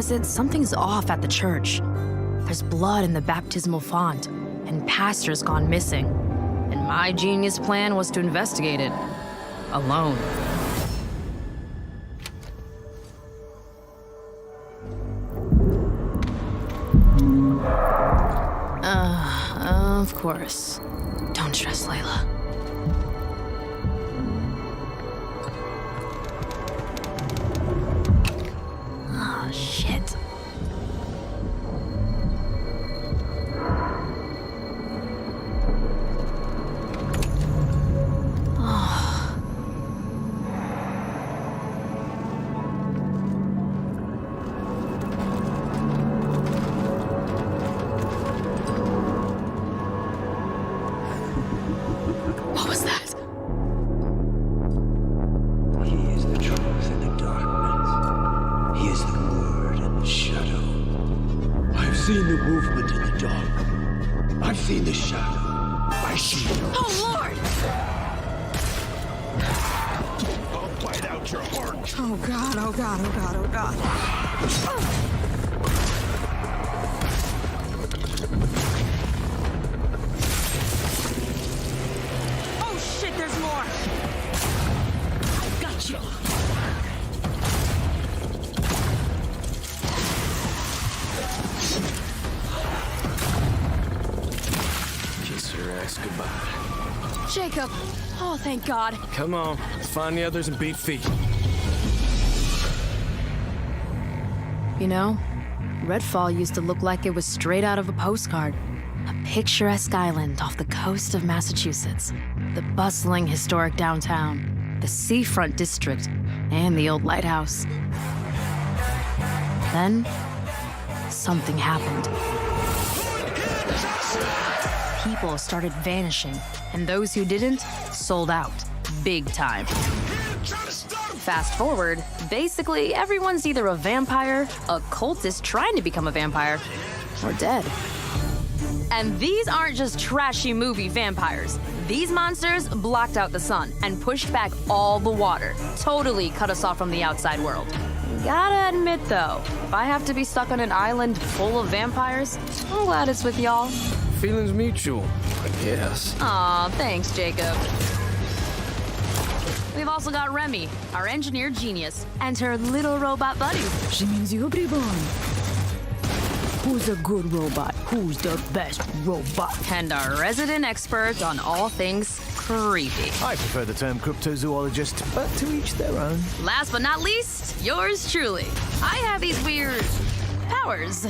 notice it, something's off at the church. There's blood in the baptismal font, and pastor's gone missing. And my genius plan was to investigate it. Alone. Of course. Don't stress, Layla. Oh, shit. Jacob! Oh, thank God. Come on, let's find the others and beat feet. You know, Redfall used to look like it was straight out of a postcard. A picturesque island off the coast of Massachusetts. The bustling historic downtown, the seafront district, and the old lighthouse. Then, something happened. People started vanishing, and those who didn't sold out, big time. Fast forward, basically everyone's either a vampire, a cultist trying to become a vampire, or dead. And these aren't just trashy movie vampires. These monsters blocked out the sun and pushed back all the water, totally cut us off from the outside world. Gotta admit though, if I have to be stuck on an island full of vampires, I'm glad it's with y'all. Feelings mutual, I guess. Aw, thanks, Jacob. We've also got Remy, our engineer genius, and her little robot buddy. She means you, everyone. Who's a good robot? Who's the best robot? And our resident expert on all things creepy. I prefer the term cryptozoologist, but to each their own. Last but not least, yours truly. I have these weird powers.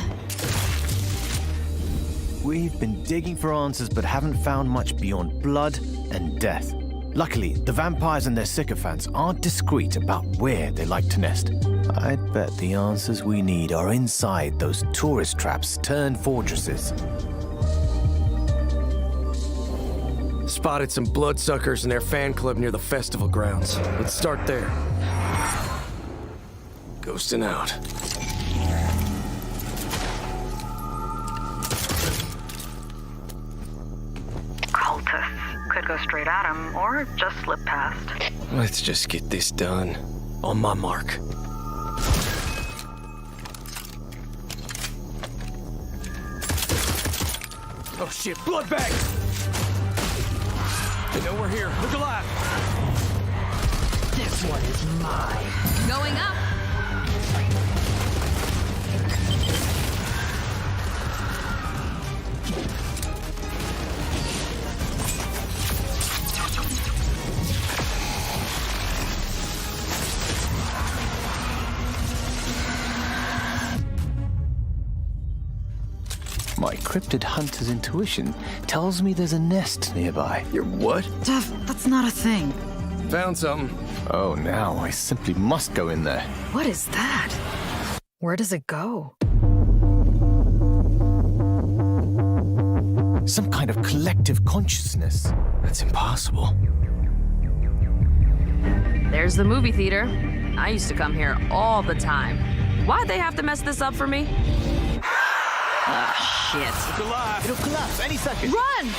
We've been digging for answers but haven't found much beyond blood and death. Luckily, the vampires and their sycophants aren't discreet about where they like to nest. I'd bet the answers we need are inside those tourist traps turned fortresses. Spotted some bloodsuckers in their fan club near the festival grounds. Let's start there. Ghosting out. Cultists could go straight at him or just slip past. Let's just get this done. On my mark. Oh shit, blood bag! They know we're here. Look alive! This one is mine. Going up. My cryptid hunter's intuition tells me there's a nest nearby. Your what? Jeff, that's not a thing. Found something. Oh, now I simply must go in there. What is that? Where does it go? Some kind of collective consciousness. That's impossible. There's the movie theater. I used to come here all the time. Why'd they have to mess this up for me? Ah, shit. Look alive! It'll collapse any second. Run!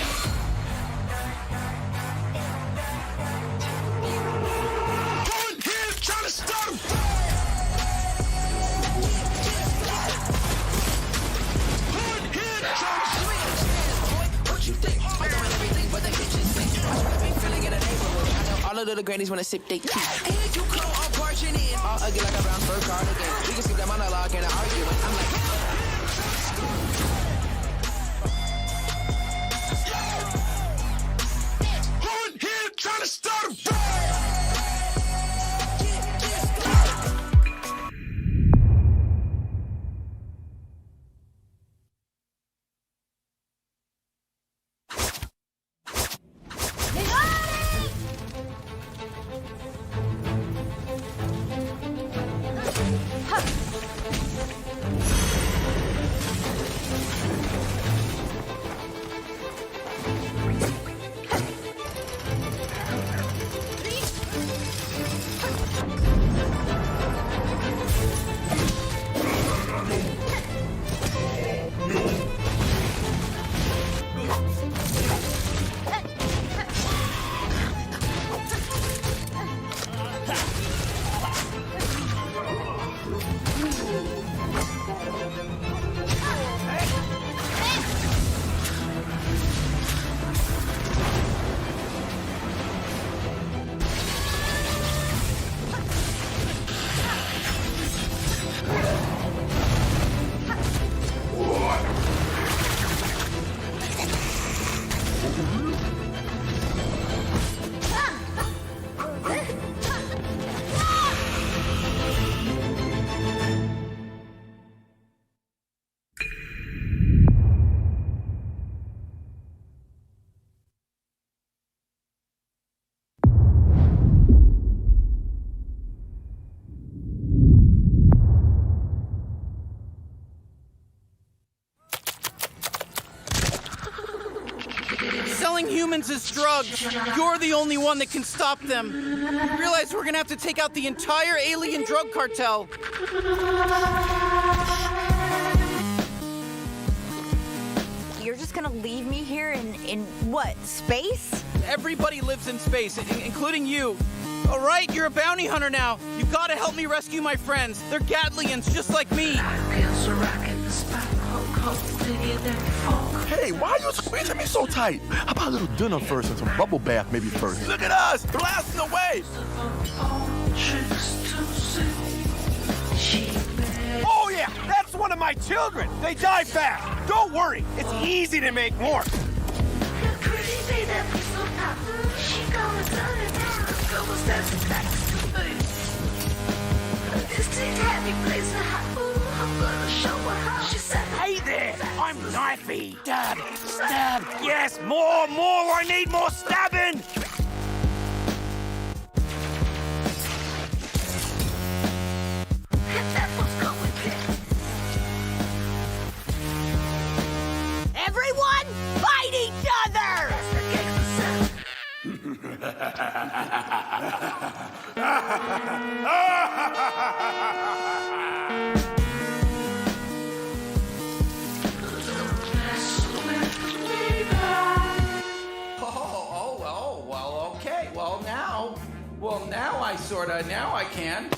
Trying to stop him! the little grannies wanna sip they tea. And you come on portion in. All ugly like a brown fur cardigan. We can skip that monologue and argue. I'm like, who in here trying to start a fire? Humans as drugs. You're the only one that can stop them. Realize we're gonna have to take out the entire alien drug cartel. You're just gonna leave me here in what, space? Everybody lives in space, including you. All right, you're a bounty hunter now. You gotta help me rescue my friends. They're Gatlians, just like me. Hey, why are you squeezing me so tight? How about a little dinner first and some bubble bath maybe first? Look at us, blasting away! Oh yeah, that's one of my children! They die fast! Don't worry, it's easy to make more! Hey there! I'm knifey! Stab! Stab! Yes, more! I need more stabbing! Everyone, fight each other! Now I can.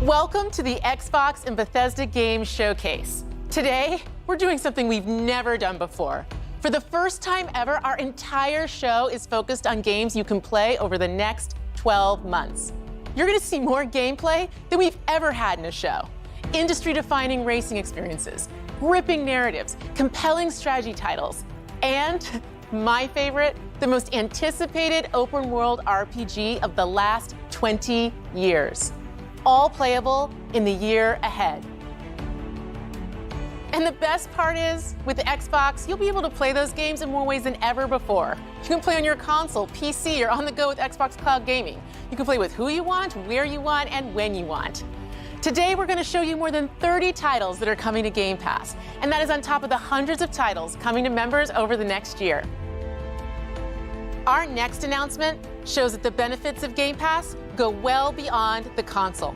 Welcome to the Xbox and Bethesda Games Showcase. Today, we're doing something we've never done before. For the first time ever, our entire show is focused on games you can play over the next 12 months. You're gonna see more gameplay than we've ever had in a show. Industry-defining racing experiences, gripping narratives, compelling strategy titles, and my favorite, the most anticipated open-world RPG of the last 20 years. All playable in the year ahead. And the best part is, with the Xbox, you'll be able to play those games in more ways than ever before. You can play on your console, PC, or on the go with Xbox Cloud Gaming. You can play with who you want, where you want, and when you want. Today, we're going to show you more than 30 titles that are coming to Game Pass, and that is on top of the hundreds of titles coming to members over the next year. Our next announcement shows that the benefits of Game Pass go well beyond the console.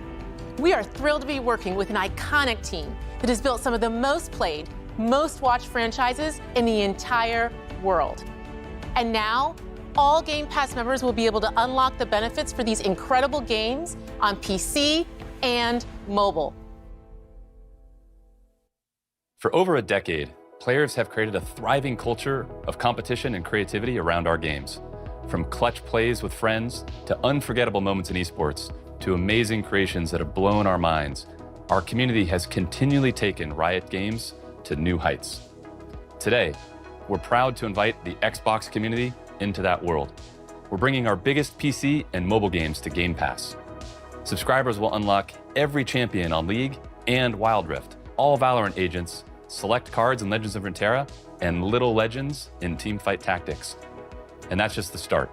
We are thrilled to be working with an iconic team that has built some of the most played, most watched franchises in the entire world. And now, all Game Pass members will be able to unlock the benefits for these incredible games on PC, and mobile. For over a decade, players have created a thriving culture of competition and creativity around our games. From clutch plays with friends, to unforgettable moments in esports, to amazing creations that have blown our minds, our community has continually taken Riot Games to new heights. Today, we're proud to invite the Xbox community into that world. We're bringing our biggest PC and mobile games to Game Pass. Subscribers will unlock every champion on League and Wild Rift, all Valorant agents, select cards in Legends of Runeterra, and little legends in Teamfight Tactics. And that's just the start.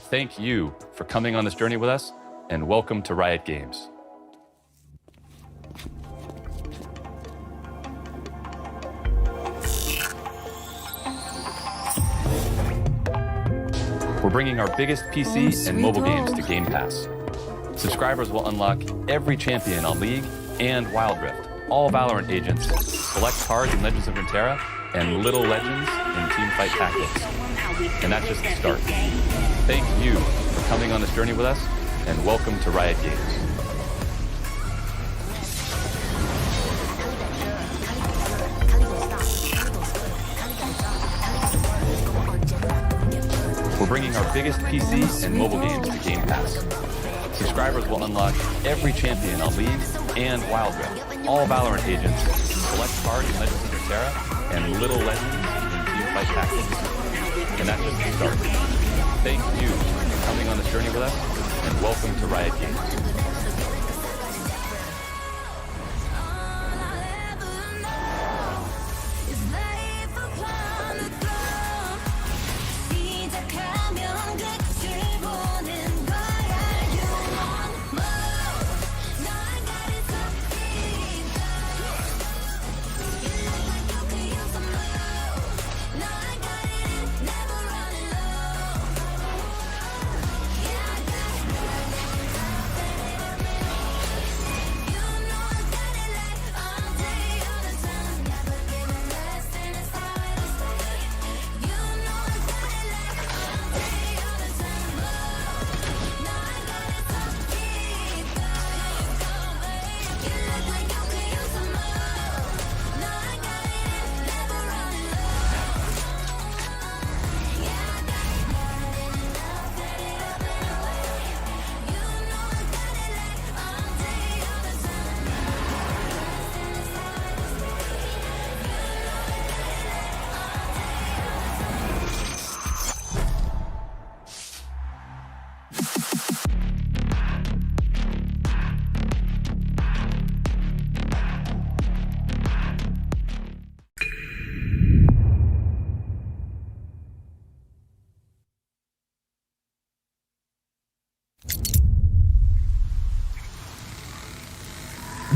Thank you for coming on this journey with us, and welcome to Riot Games. We're bringing our biggest PC and mobile games to Game Pass. Subscribers will unlock every champion on League and Wild Rift, all Valorant agents, select cards in Legends of Runeterra, and little legends in Teamfight Tactics. And that's just the start. Thank you for coming on this journey with us, and welcome to Riot Games. We're bringing our biggest PC and mobile games to Game Pass. Subscribers will unlock every champion on League and Wild Rift, all Valorant agents, select cards in Legends of Runeterra, and little legends in Teamfight Tactics. And that's just the start. Thank you for coming on this journey with us, and welcome to Riot Games.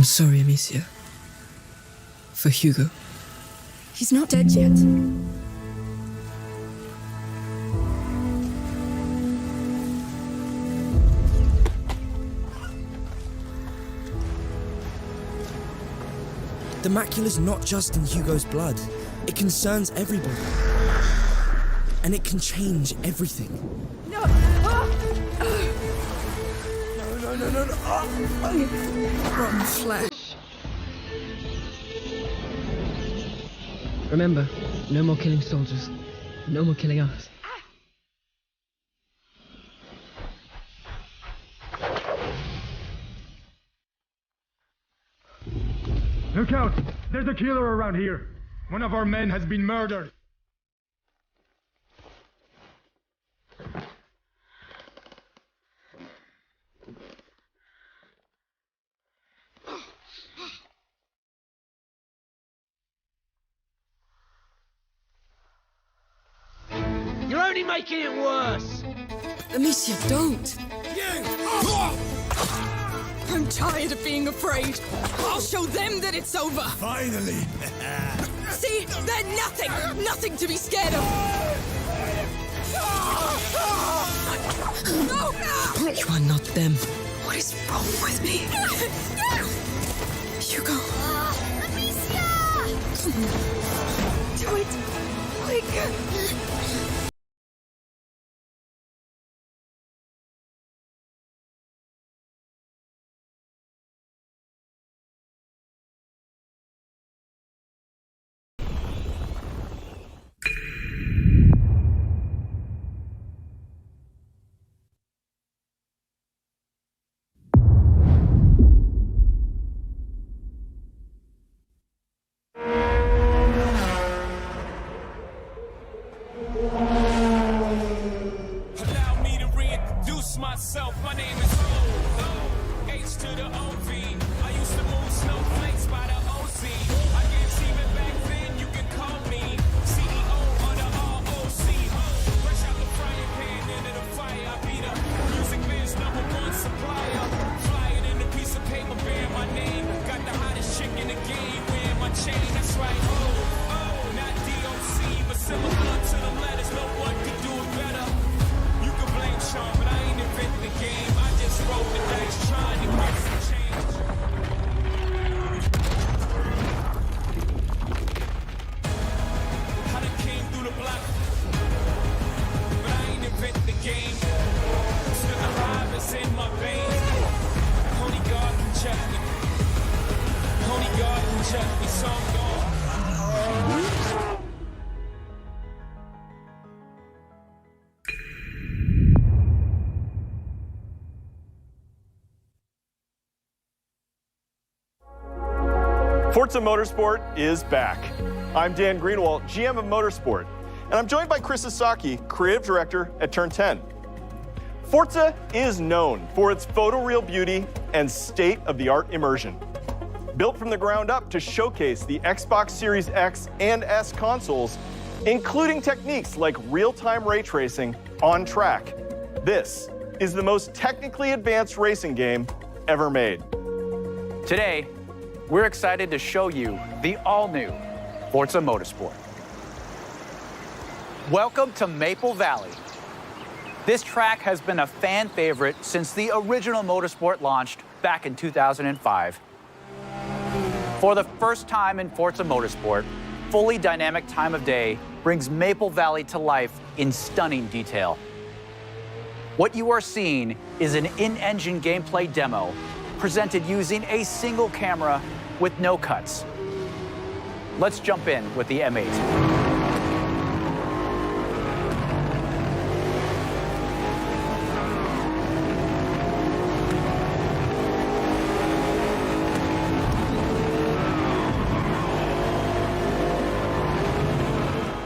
I'm sorry, Amicia. For Hugo. He's not dead yet. The macula's not just in Hugo's blood. It concerns everybody. And it can change everything. No! No. Rotten flesh. Remember, no more killing soldiers. No more killing us. Look out! There's a killer around here. One of our men has been murdered. You're only making it worse! Amicia, don't! I'm tired of being afraid. I'll show them that it's over. Finally! See? They're nothing to be scared of. No! You are not them. What is wrong with me? Hugo. Amicia! Do it. Quick. myself, my name is H to the OV. I used to move snowflakes by the OC. I guess even back then you can call me CEO of the ROC. Fresh out the frying pan into the fire. I be the music man's #1 supplier. Flying in a piece of paper bearing my name. Got the hottest chick in the game wearing my chain. That's right. Not DOC, but similar to the letters. No one can do it better. You can blame Sean, but I ain't inventing the game. I just roll the dice trying to get some change. I done came through the block, but I ain't inventing the game. Still alive, it's in my veins. Only God can check me. Only God can check me, so I'm gone. Forza Motorsport is back. I'm Dan Greenwald, GM of Motorsport, and I'm joined by Chris Sasaki, Creative Director at Turn 10. Forza is known for its photoreal beauty and state-of-the-art immersion. Built from the ground up to showcase the Xbox Series X and S consoles, including techniques like real-time ray tracing on track. This is the most technically advanced racing game ever made. Today, we're excited to show you the all-new Forza Motorsport. Welcome to Maple Valley. This track has been a fan favorite since the original Motorsport launched back in 2005. For the first time in Forza Motorsport, fully dynamic time of day brings Maple Valley to life in stunning detail. What you are seeing is an in-engine gameplay demo presented using a single camera with no cuts. Let's jump in with the M8.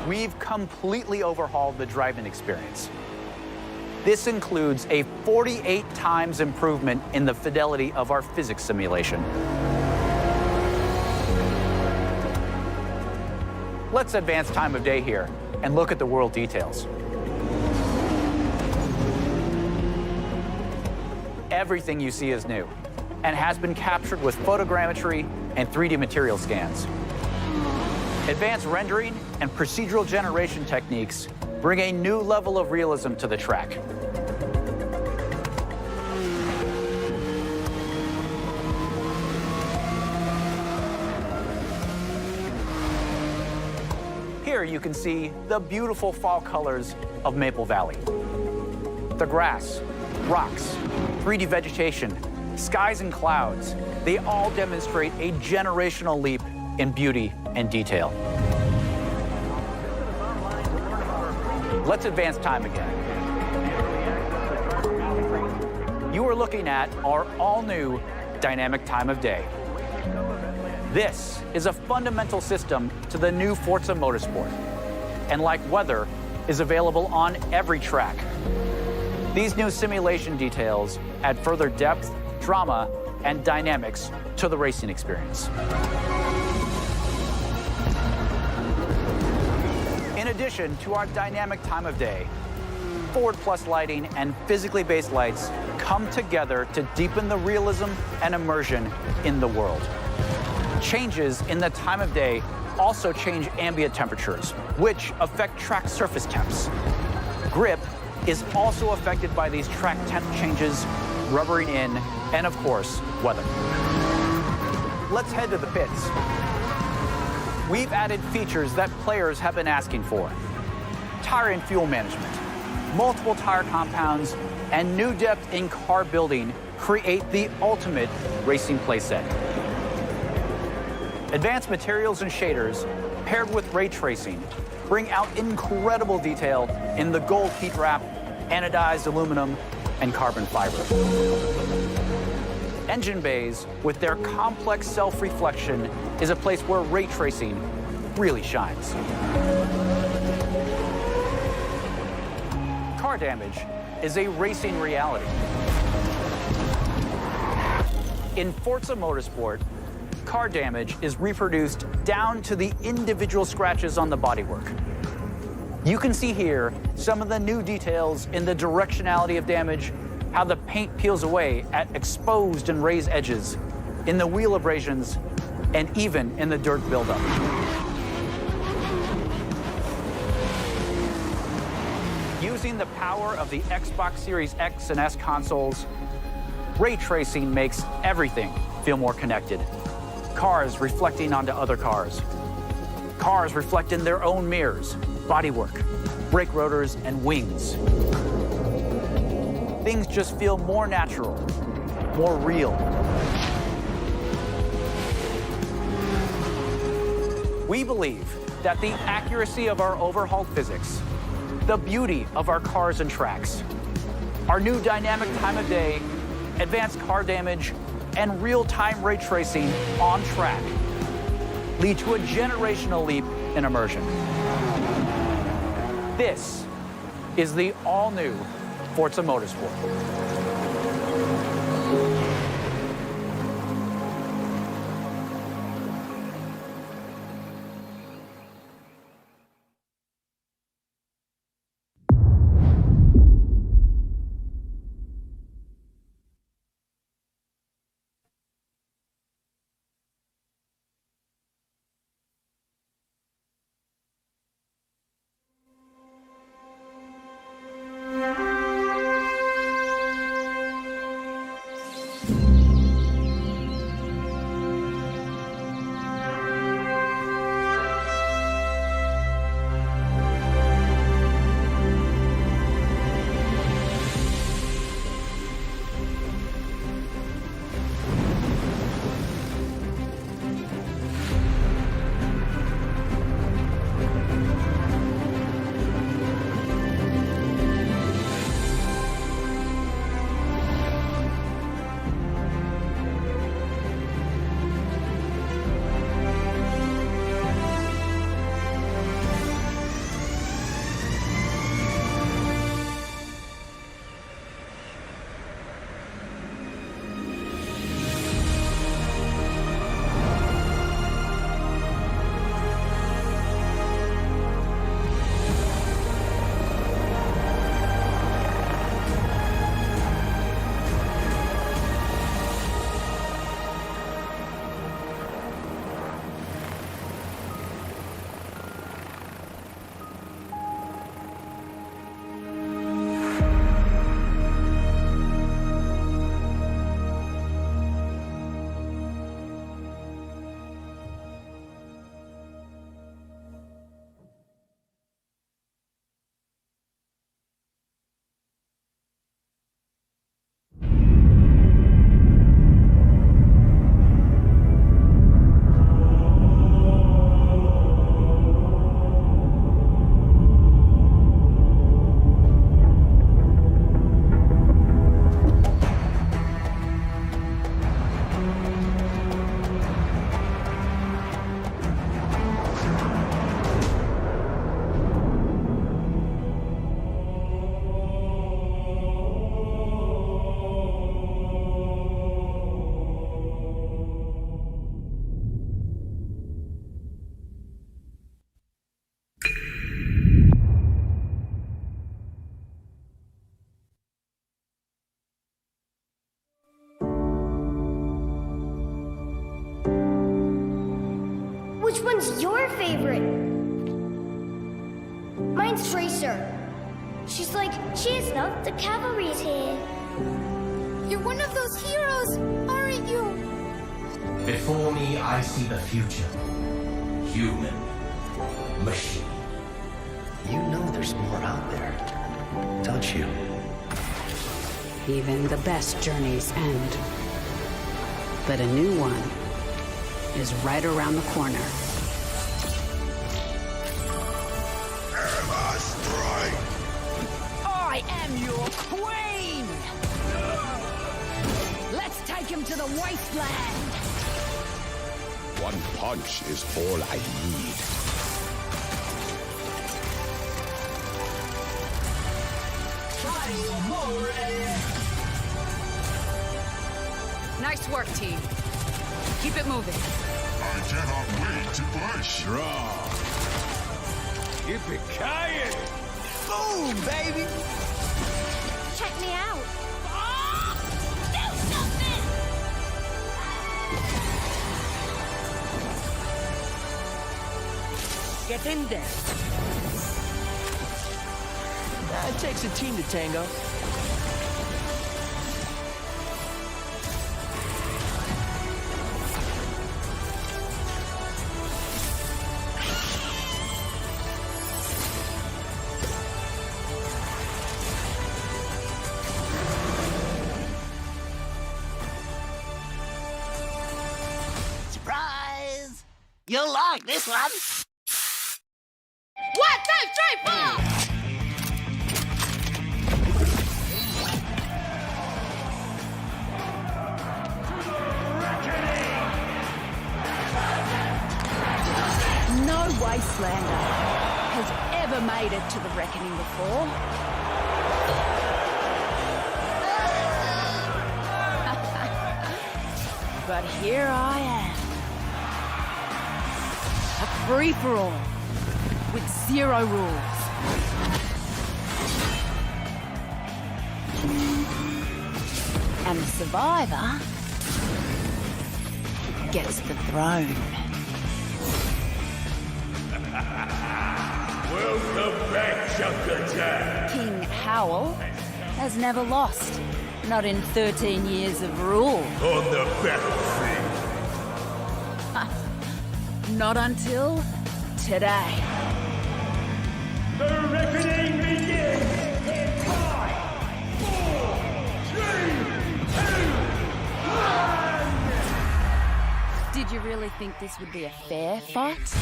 We've completely overhauled the driving experience. This includes a 48 times improvement in the fidelity of our physics simulation. Let's advance time of day here and look at the world details. Everything you see is new and has been captured with photogrammetry and 3D material scans. Advanced rendering and procedural generation techniques bring a new level of realism to the track. Here you can see the beautiful fall colors of Maple Valley. The grass, rocks, 3D vegetation, skies and clouds, they all demonstrate a generational leap in beauty and detail. Let's advance time again. You are looking at our all-new dynamic time of day. This is a fundamental system to the new Forza Motorsport, and like weather, is available on every track. These new simulation details add further depth, drama, and dynamics to the racing experience. In addition to our dynamic time of day, Forward Plus lighting and physically based lights come together to deepen the realism and immersion in the world. Changes in the time of day also change ambient temperatures, which affect track surface temps. Grip is also affected by these track temp changes, rubbering in, and of course, weather. Let's head to the pits. We've added features that players have been asking for. Tire and fuel management, multiple tire compounds, and new depth in car building create the ultimate racing playset. Advanced materials and shaders, paired with ray tracing, bring out incredible detail in the gold heat wrap, anodized aluminum, and carbon fiber. Engine bays, with their complex self-reflection, is a place where ray tracing really shines. Car damage is a racing reality. In Forza Motorsport, car damage is reproduced down to the individual scratches on the bodywork. You can see here some of the new details in the directionality of damage, how the paint peels away at exposed and raised edges, in the wheel abrasions, and even in the dirt buildup. Using the power of the Xbox Series X and S consoles, ray tracing makes everything feel more connected. Cars reflecting onto other cars. Cars reflect in their own mirrors, bodywork, brake rotors, and wings. Things just feel more natural, more real. We believe that the accuracy of our overhauled physics, the beauty of our cars and tracks, our new dynamic time of day, advanced car damage, and real-time ray tracing on track lead to a generational leap in immersion. This is the all-new Forza Motorsport. Which one's your favorite? Mine's Tracer. She's like, cheers, love, the cavalry's here. You're one of those heroes, aren't you? Before me, I see the future. Human. Machine. You know there's more out there, don't you? Even the best journeys end. But a new one is right around the corner. I am your queen! Let's take him to the wasteland! One punch is all I need. Try Nice work, team. Keep it moving. I cannot wait to push. Draw. Yippee-ki-yay! Boom, baby! Check me out. Get in there. It takes a team to tango. Surprise! You'll like this one. 1, 2, 3, 4! No wastelander has ever made it to the reckoning before. But here I am. A free-for-all with 0 rules. And the survivor gets the throne. Welcome back, Chunkajack. King Howell has never lost. Not in 13 years of rule. On the battlefield. Not until today. The reckoning begins in 5, 4, 3, 2, 1. Did you really think this would be a fair fight?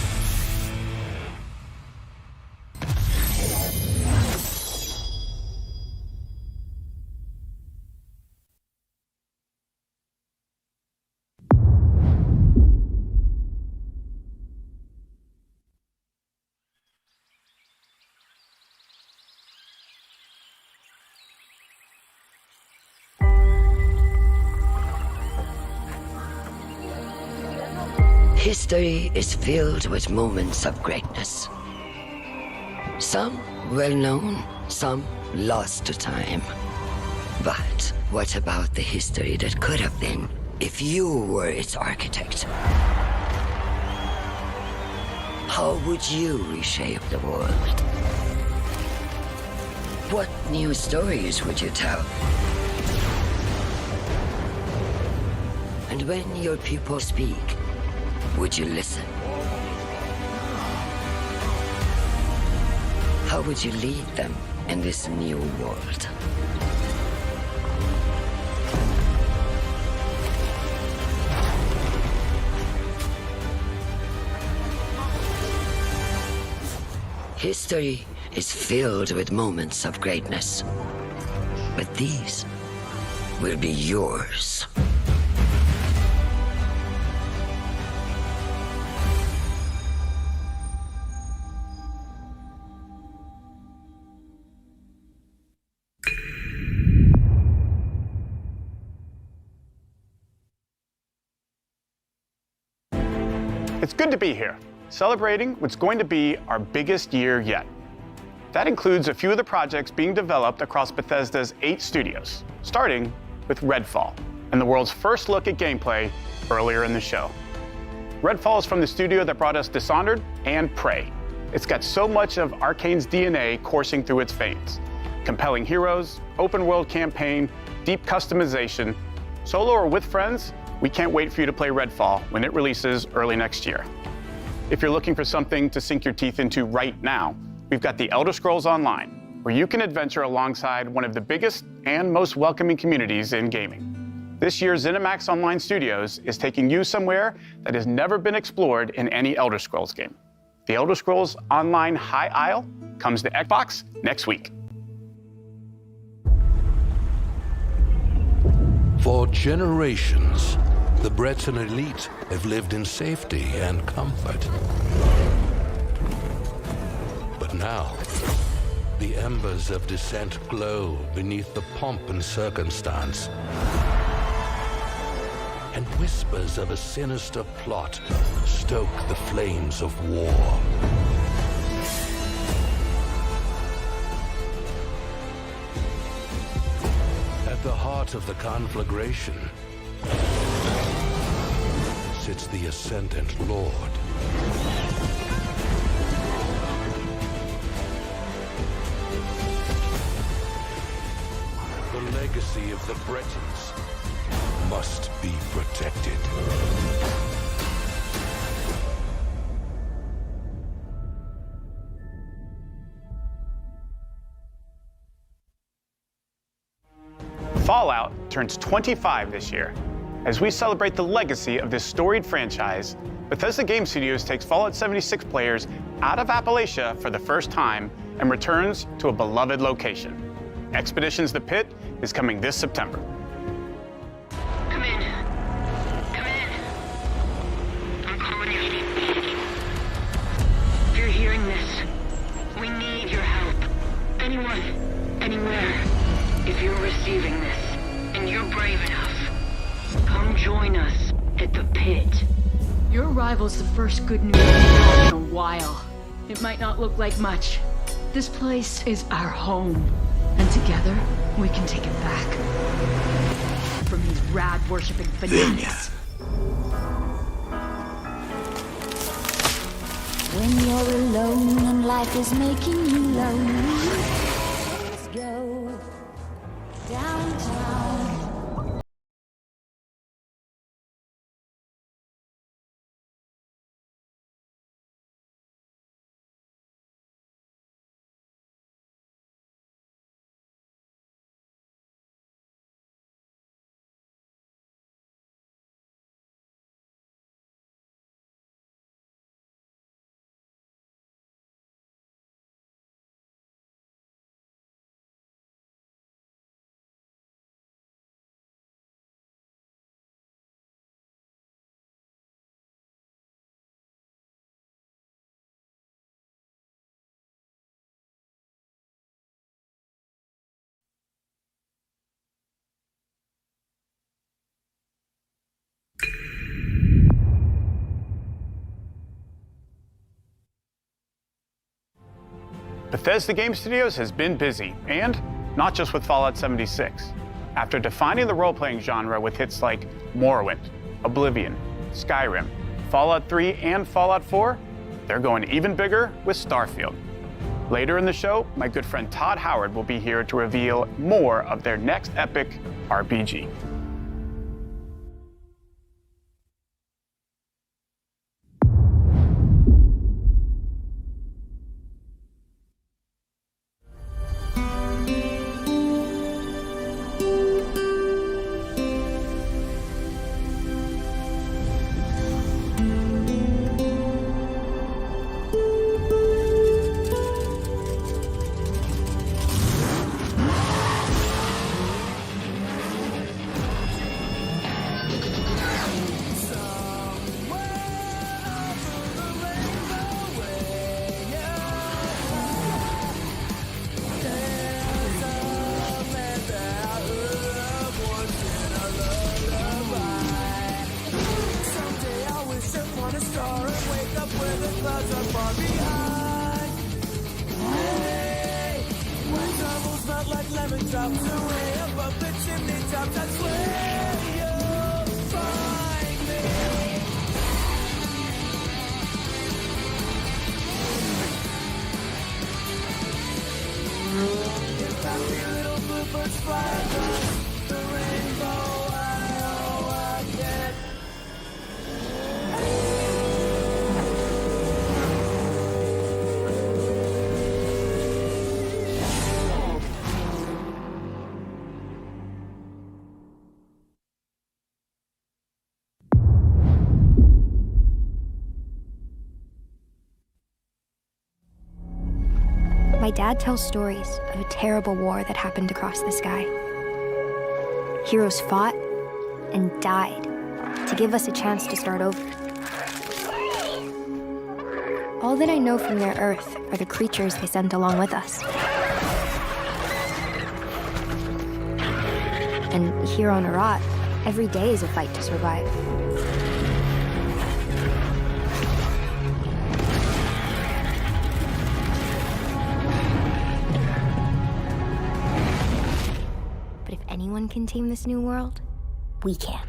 History is filled with moments of greatness. Some well-known, some lost to time. But what about the history that could have been if you were its architect? How would you reshape the world? What new stories would you tell? And when your people speak, would you listen? How would you lead them in this new world? History is filled with moments of greatness, but these will be yours. It's good to be here, celebrating what's going to be our biggest year yet. That includes a few of the projects being developed across Bethesda's 8 studios, starting with Redfall, and the world's first look at gameplay earlier in the show. Redfall is from the studio that brought us Dishonored and Prey. It's got so much of Arcane's DNA coursing through its veins. Compelling heroes, open world campaign, deep customization. Solo or with friends, we can't wait for you to play Redfall when it releases early next year. If you're looking for something to sink your teeth into right now, we've got the Elder Scrolls Online, where you can adventure alongside one of the biggest and most welcoming communities in gaming. This year's ZeniMax Online Studios is taking you somewhere that has never been explored in any Elder Scrolls game. The Elder Scrolls Online High Isle comes to Xbox next week. For generations, the Breton elite have lived in safety and comfort. But now, The embers of dissent glow beneath the pomp and circumstance, and whispers of a sinister plot stoke the flames of war. At the heart of the conflagration sits the Ascendant Lord. The legacy of the Bretons must be protected. Fallout turns 25 this year. As we celebrate the legacy of this storied franchise, Bethesda Games Studios takes Fallout 76 players out of Appalachia for the first time and returns to a beloved location. Expeditions The Pit is coming this September. Come in. Come in. I'm calling you. If you're hearing this, we need your help. Anyone, anywhere. If you're receiving this, and you're brave enough, come join us at the Pit. Your arrival's the first good news we've had in a while. It might not look like much. This place is our home, and together we can take it back from these rad-worshipping fanatics. When you're alone and life is making you lonely, let's go downtown. Bethesda Games Studios has been busy, and not just with Fallout 76. After defining the role-playing genre with hits like Morrowind, Oblivion, Skyrim, Fallout 3, and Fallout 4, they're going even bigger with Starfield. Later in the show, my good friend Todd Howard will be here to reveal more of their next epic RPG. My dad tells stories of a terrible war that happened across the sky. Heroes fought and died to give us a chance to start over. All that I know from their Earth are the creatures they sent along with us. And here on Arat, every day is a fight to survive. But if anyone can tame this new world, we can.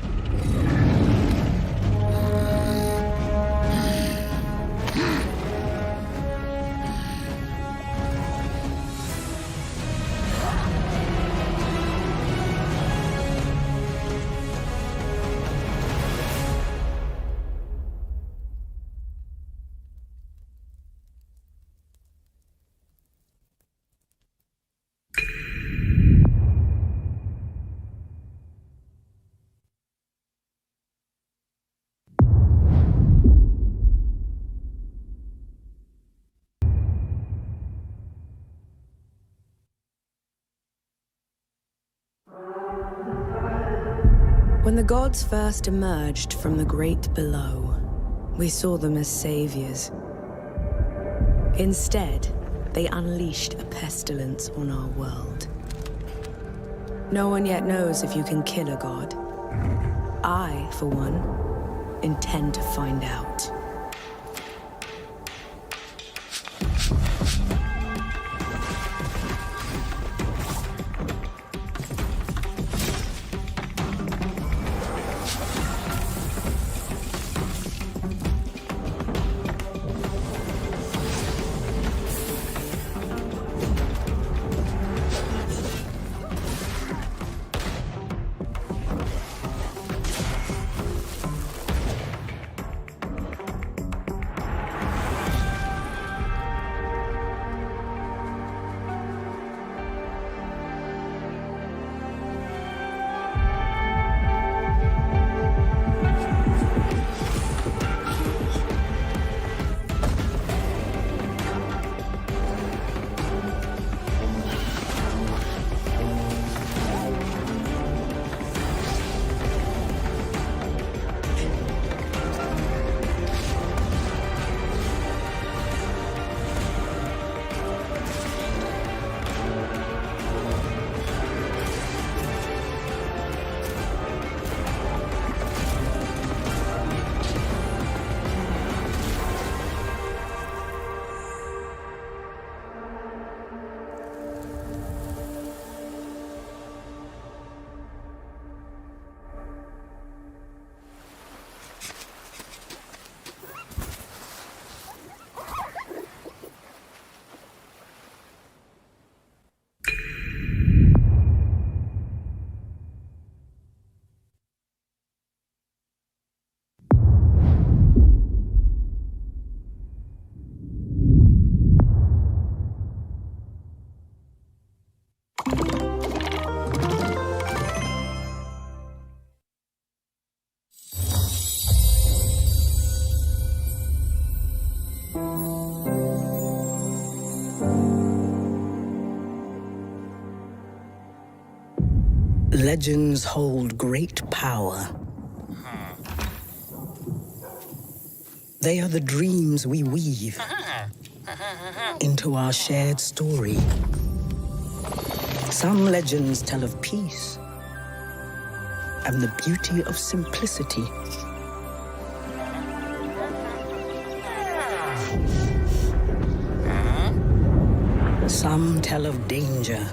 When the gods first emerged from the great below, we saw them as saviors. Instead, they unleashed a pestilence on our world. No one yet knows if you can kill a god. I, for one, intend to find out. Legends hold great power. They are the dreams we weave into our shared story. Some legends tell of peace and the beauty of simplicity. Some tell of danger.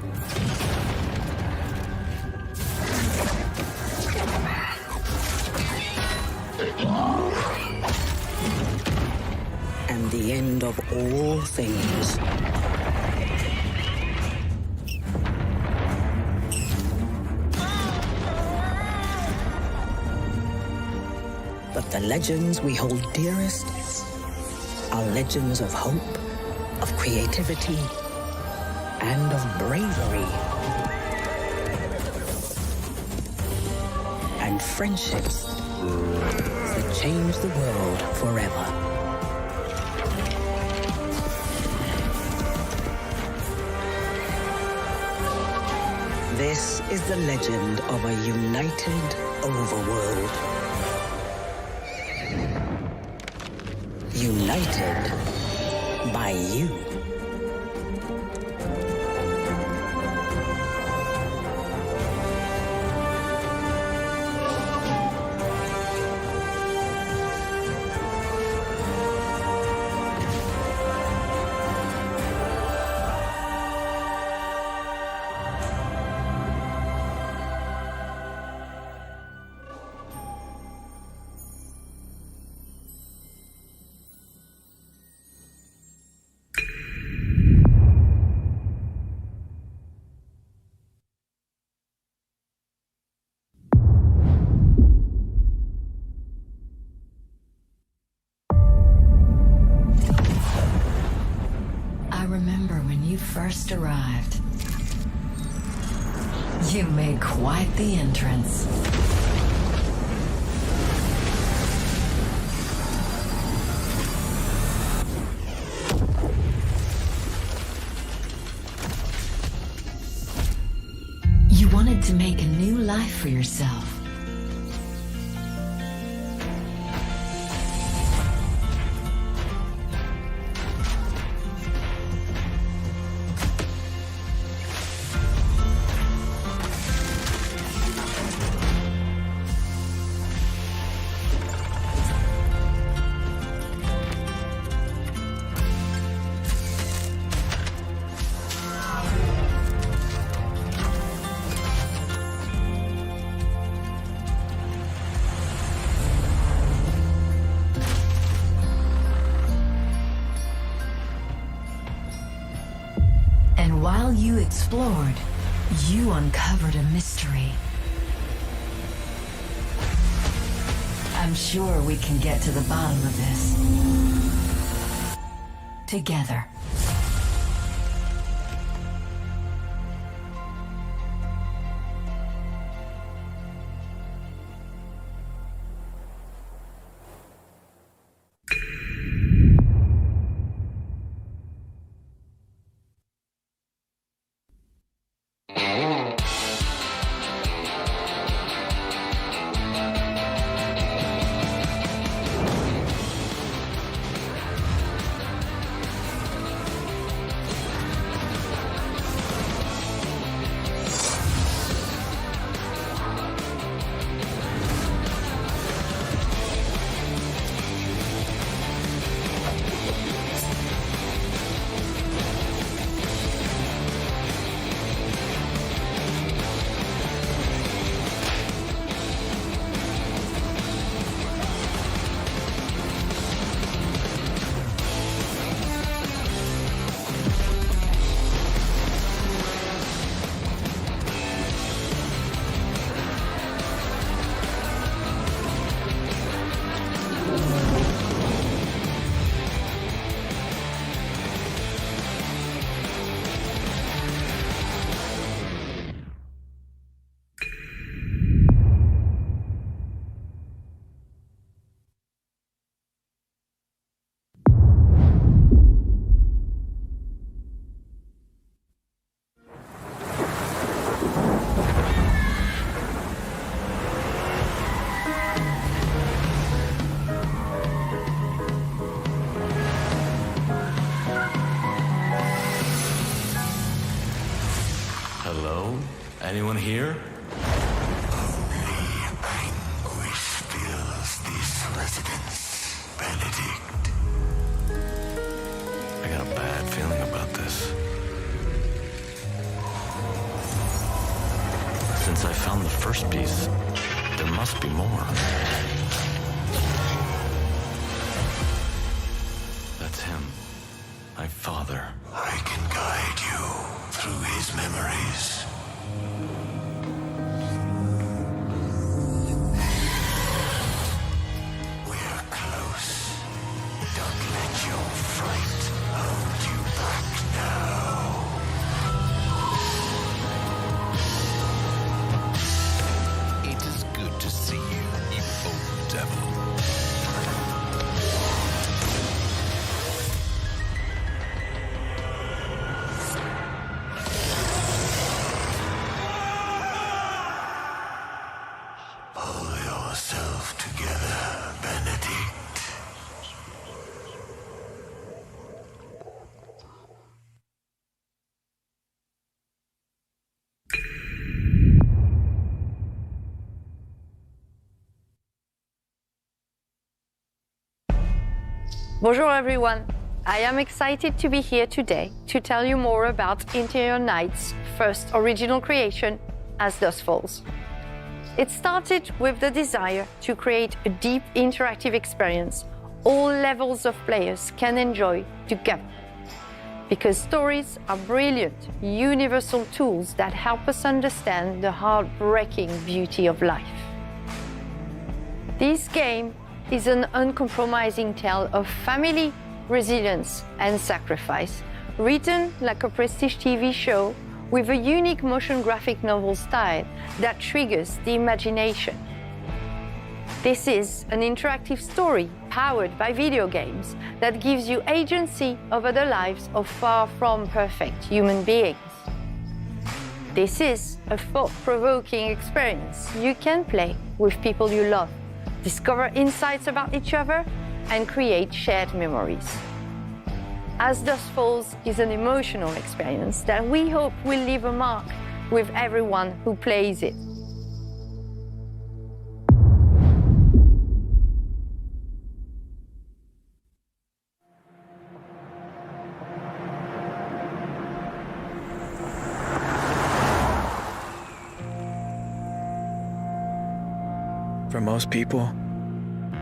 And the end of all things. But the legends we hold dearest are legends of hope, of creativity, and of bravery. And friendships that change the world forever. This is the legend of a united overworld. United by you. first arrived, you made quite the entrance. You wanted to make a new life for yourself. While you explored, you uncovered a mystery. I'm sure we can get to the bottom of this. Together. Anyone here? Only anguish fills this residence, Benedict. I got a bad feeling about this. Since I found the first piece, there must be more. That's him. My father. I can guide you through his memories. We're close. Don't let your fright hold you back now. It is good to see you, you old devil. Bonjour everyone. I am excited to be here today to tell you more about Interior Night's first original creation, As Dusk Falls. It started with the desire to create a deep interactive experience all levels of players can enjoy together. Because stories are brilliant, universal tools that help us understand the heartbreaking beauty of life. This game is an uncompromising tale of family, resilience, and sacrifice, written like a prestige TV show with a unique motion graphic novel style that triggers the imagination. This is an interactive story powered by video games that gives you agency over the lives of far from perfect human beings. This is a thought-provoking experience you can play with people you love, discover insights about each other, and create shared memories. As Dusk Falls is an emotional experience that we hope will leave a mark with everyone who plays it. For most people,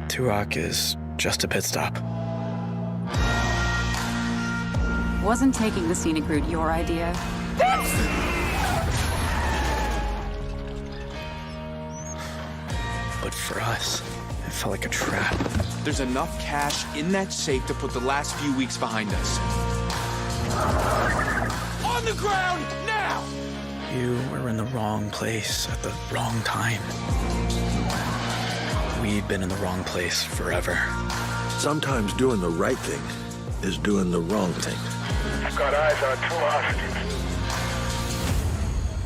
Turok is just a pit stop. Wasn't taking the scenic route your idea? But for us, it felt like a trap. There's enough cash in that safe to put the last few weeks behind us. On the ground, now! You were in the wrong place at the wrong time. We'd been in the wrong place forever. Sometimes doing the right thing is doing the wrong thing. I've got eyes on 2 hostages.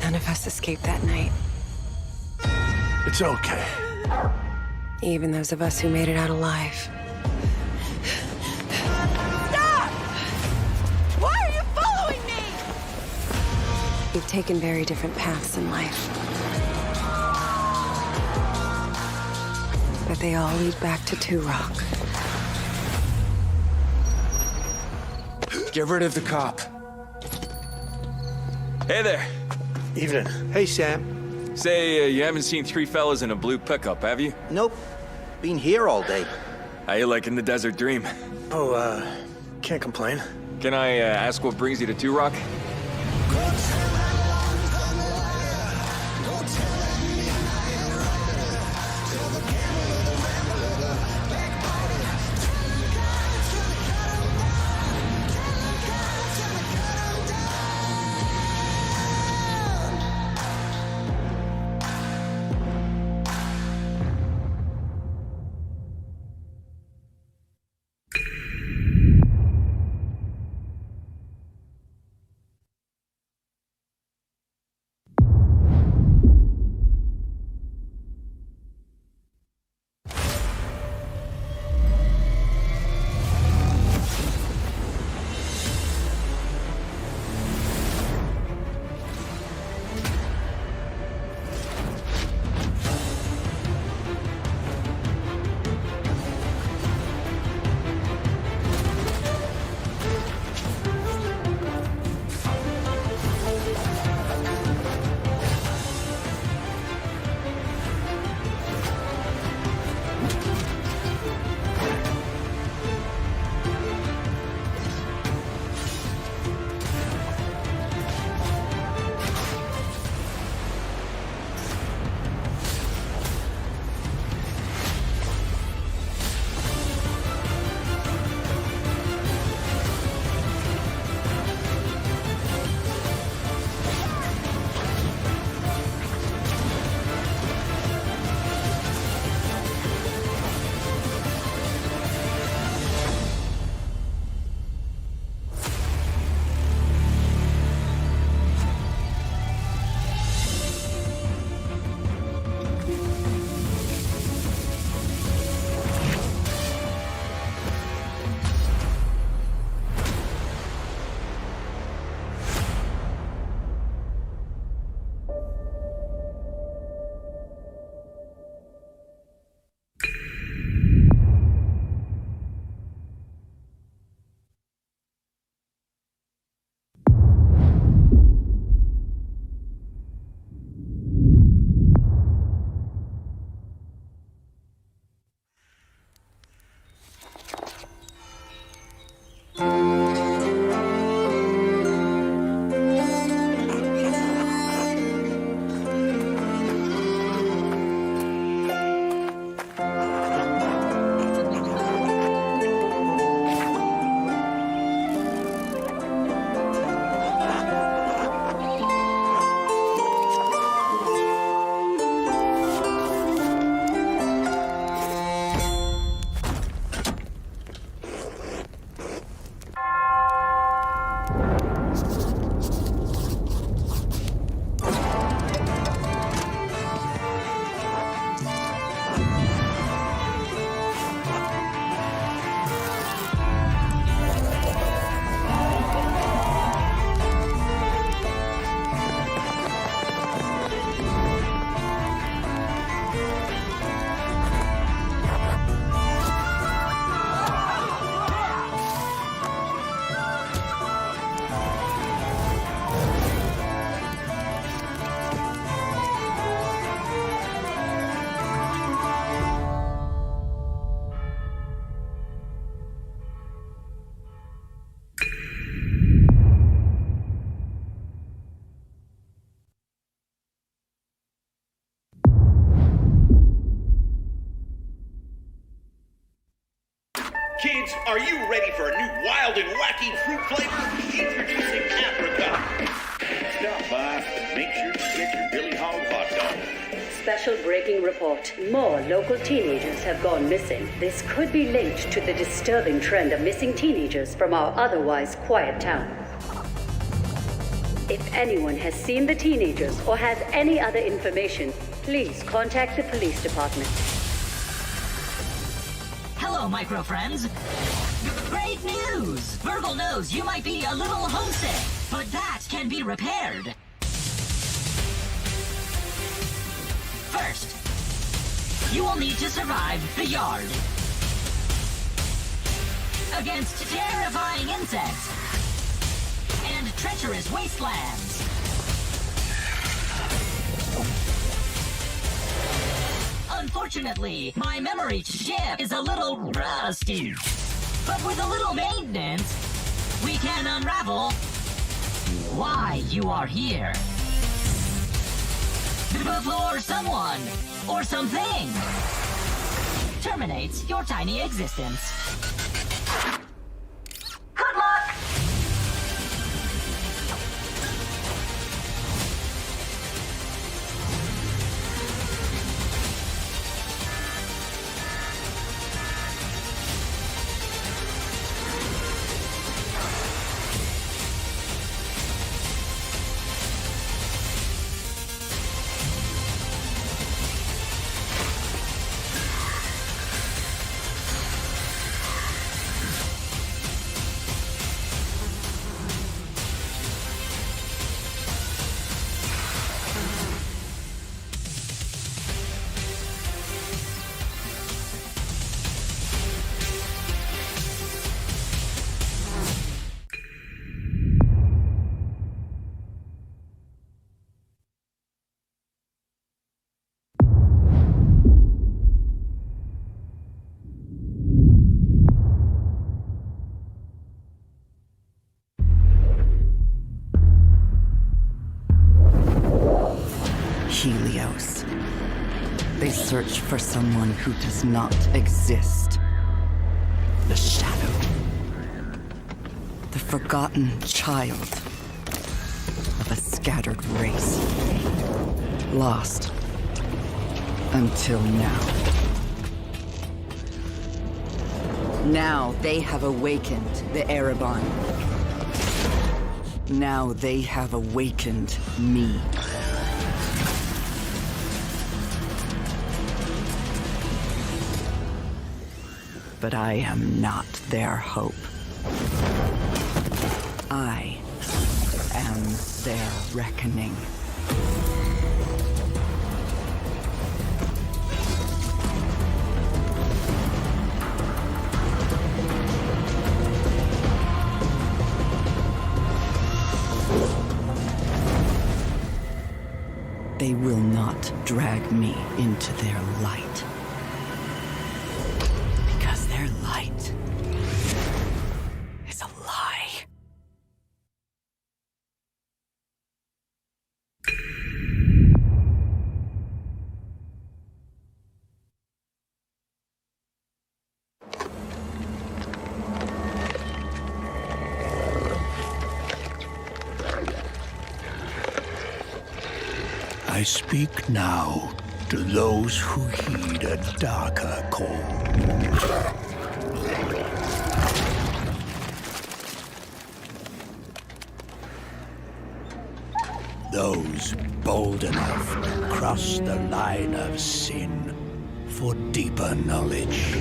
None of us escaped that night. It's okay. Even those of us who made it out alive. Stop! Why are you following me? We've taken very different paths in life. But they all lead back to Turok. Get rid of the cop. Hey there. Evening. Hey, Sam. Say, you haven't seen 3 fellas in a blue pickup, have you? Nope. Been here all day. How you liking the desert dream? Oh, can't complain. Can I ask what brings you to Turok? kids, are you ready for a new wild and wacky fruit flavor? Introducing Apricot. Stop by, make sure you get your Billy Hog hot dog. Special breaking report. More local teenagers have gone missing. This could be linked to the disturbing trend of missing teenagers from our otherwise quiet town. If anyone has seen the teenagers or has any other information, please contact the police department. Hello, micro friends. Great news! Virgil knows you might be a little homesick, but that can be repaired. First, you will need to survive the yard against terrifying insects and treacherous wastelands. Unfortunately, my memory chip is a little rusty. But with a little maintenance, we can unravel why you are here. Before someone or something terminates your tiny existence. Good luck! Helios. They search for someone who does not exist. The Shadow. The forgotten child of a scattered race. Lost until now. Now they have awakened the Erebon. Now they have awakened me. But I am not their hope. I am their reckoning. They will not drag me into their light. Because their light is a lie. I speak now to those who heed a darker call. Those bold enough to cross the line of sin for deeper knowledge.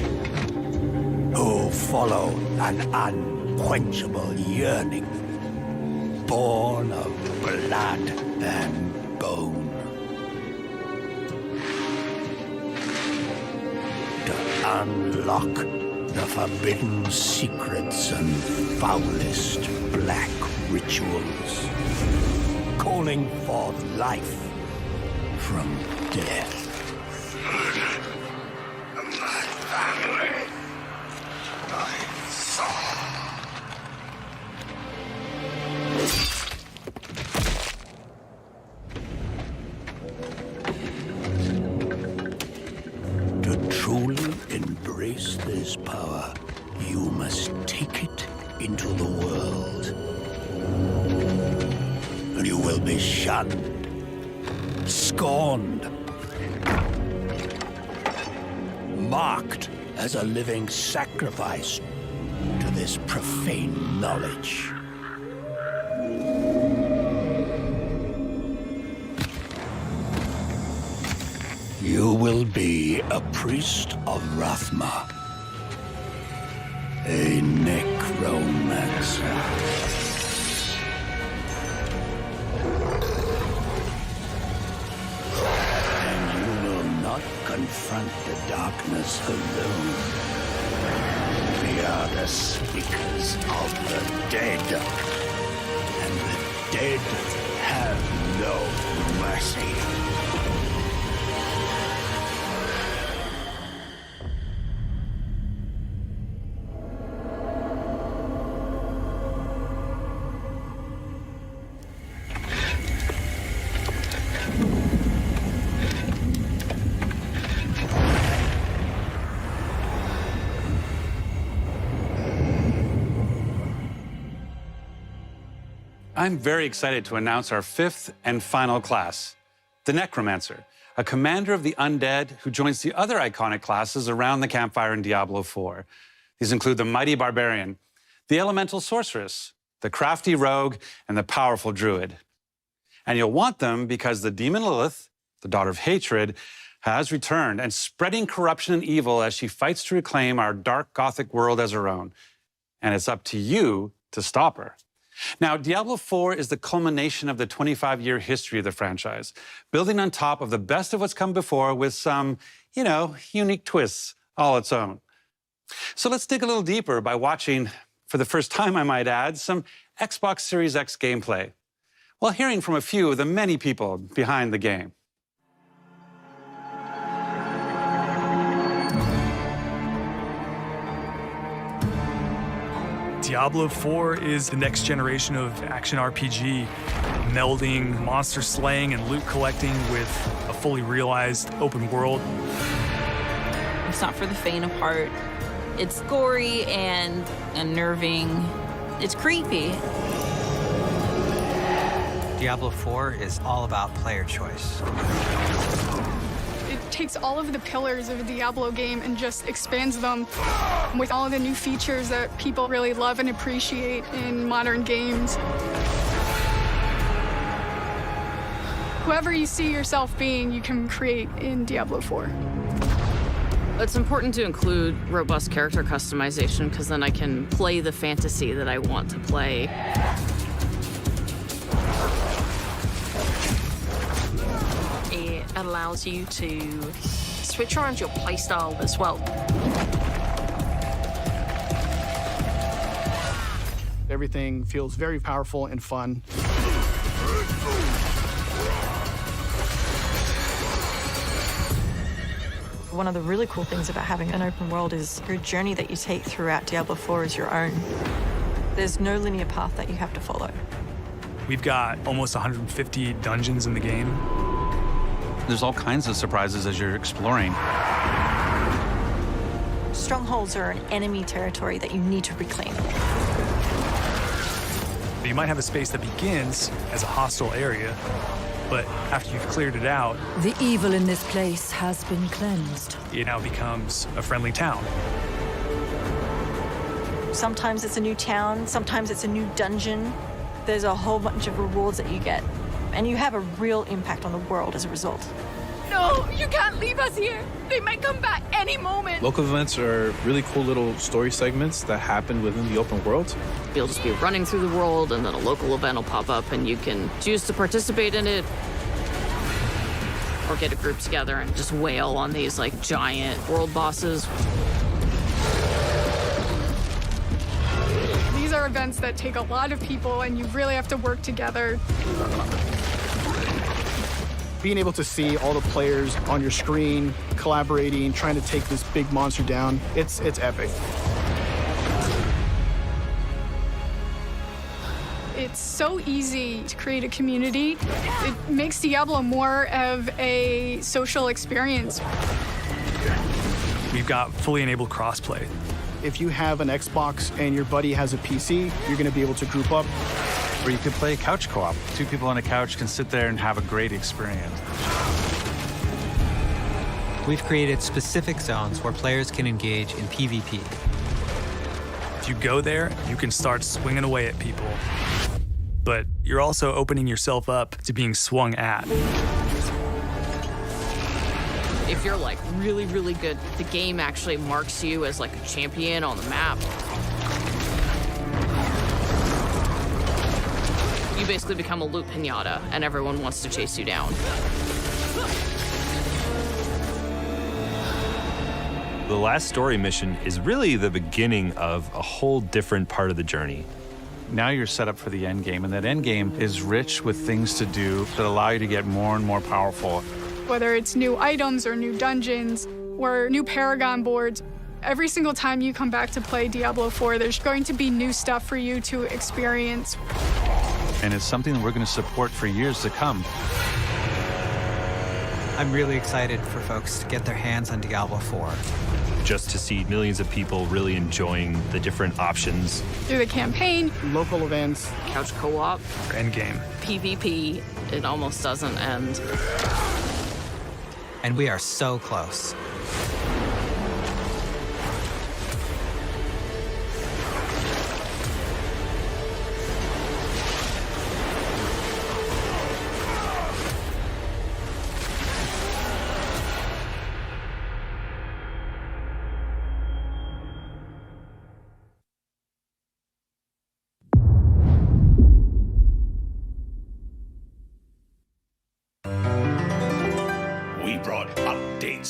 Who follow an unquenchable yearning, born of blood and bone. Unlock the forbidden secrets and foulest black rituals, calling forth life from death. My family, my soul. To truly embrace this power, you into the world. And you will be shunned, scorned, marked as a living sacrifice to this profane knowledge. You will be a priest of Rathma, a necromancer. And you will not confront the darkness alone. We are the speakers of the dead, and the dead have no mercy. I'm very excited to announce our 5th and final class, the Necromancer, a commander of the undead who joins the other iconic classes around the campfire in Diablo IV. These include the mighty barbarian, the elemental sorceress, the crafty rogue, and the powerful druid. And you'll want them because the demon Lilith, the daughter of hatred, has returned and spreading corruption and evil as she fights to reclaim our dark Gothic world as her own. And it's up to you to stop her. Now, Diablo IV is the culmination of the 25-year history of the franchise, building on top of the best of what's come before with some, unique twists all its own. So let's dig a little deeper by watching, for the first time I might add, some Xbox Series X gameplay, while hearing from a few of the many people behind the game. Diablo 4 is the next generation of action RPG, melding monster slaying and loot collecting with a fully realized open world. It's not for the faint of heart. It's gory and unnerving. It's creepy. Diablo 4 is all about player choice. It takes all of the pillars of a Diablo game and just expands them with all of the new features that people really love and appreciate in modern games. Whoever you see yourself being, you can create in Diablo 4. It's important to include robust character customization because then I can play the fantasy that I want to play. It allows you to switch around your playstyle as well. Everything feels very powerful and fun. One of the really cool things about having an open world is your journey that you take throughout Diablo 4 is your own. There's no linear path that you have to follow. We've got almost 150 dungeons in the game. There's all kinds of surprises as you're exploring. Strongholds are an enemy territory that you need to reclaim. You might have a space that begins as a hostile area, but after you've cleared it out, the evil in this place has been cleansed. It now becomes a friendly town. Sometimes it's a new town, sometimes it's a new dungeon. There's a whole bunch of rewards that you get, and you have a real impact on the world as a result. No, you can't leave us here. They might come back any moment. Local events are really cool little story segments that happen within the open world. You'll just be running through the world and then a local event will pop up and you can choose to participate in it or get a group together and just wail on these like giant world bosses. These are events that take a lot of people and you really have to work together. Being able to see all the players on your screen, collaborating, trying to take this big monster down, it's epic. It's so easy to create a community. It makes Diablo more of a social experience. We've got fully enabled crossplay. If you have an Xbox and your buddy has a PC, you're going to be able to group up. Or you could play couch co-op. 2 people on a couch can sit there and have a great experience. We've created specific zones where players can engage in PvP. If you go there, you can start swinging away at people. But you're also opening yourself up to being swung at. If you're like really, really good, the game actually marks you as like a champion on the map. You basically become a loot pinata, and everyone wants to chase you down. The last story mission is really the beginning of a whole different part of the journey. Now you're set up for the end game, and that end game is rich with things to do that allow you to get more and more powerful. Whether it's new items or new dungeons or new Paragon boards, every single time you come back to play Diablo 4, there's going to be new stuff for you to experience. And it's something that we're going to support for years to come. I'm really excited for folks to get their hands on Diablo 4. Just to see millions of people really enjoying the different options. Through the campaign, local events, couch co-op, endgame, PvP, it almost doesn't end. And we are so close.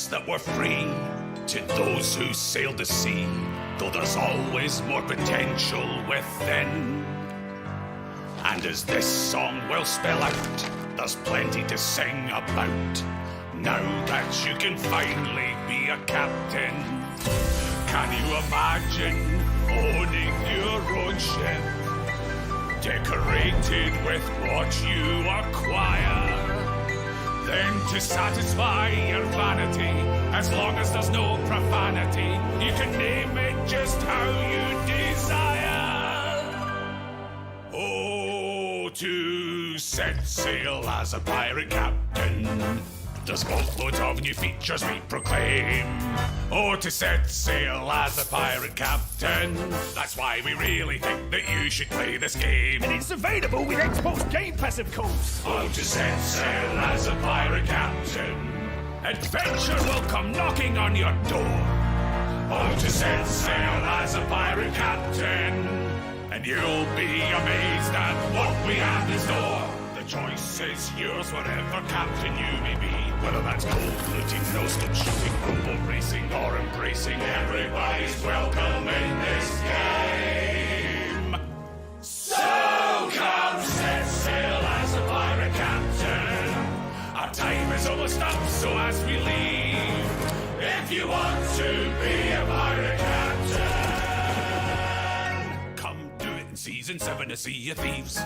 That were free to those who sailed the sea, though there's always more potential within. And as this song will spell out, there's plenty to sing about. Now that you can finally be a captain, can you imagine owning your own ship, decorated with what you acquire? Then to satisfy your vanity, as long as there's no profanity, you can name it just how you desire. Oh, to set sail as a pirate captain, there's boatloads of new features we proclaim. Oh, to set sail as a pirate captain, that's why we really think that you should play this game. And it's available with Xbox Game Pass, of course. Oh, to set sail as a pirate captain, adventure will come knocking on your door. Oh, to set sail as a pirate captain, and you'll be amazed at what we have in store. The choice is yours, whatever captain you may be. Whether that's gold looting, no-scope shooting, rumble racing, or embracing, everybody's welcome in this game. So come set sail as a pirate captain. Our time is almost up, so as we leave, if you want to be a pirate captain, come do it in Season 7 to Sea of Thieves.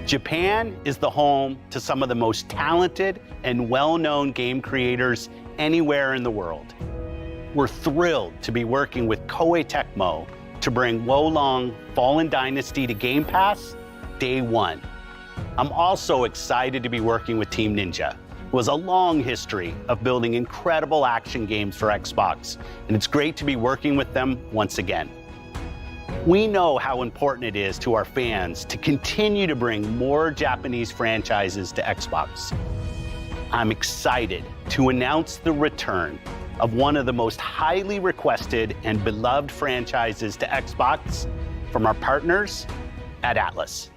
Japan is the home to some of the most talented and well-known game creators anywhere in the world. We're thrilled to be working with Koei Tecmo to bring Wolong Fallen Dynasty to Game Pass day one. I'm also excited to be working with Team Ninja, who has a long history of building incredible action games for Xbox, and it's great to be working with them once again. We know how important it is to our fans to continue to bring more Japanese franchises to Xbox. I'm excited to announce the return of one of the most highly requested and beloved franchises to Xbox from our partners at Atlus.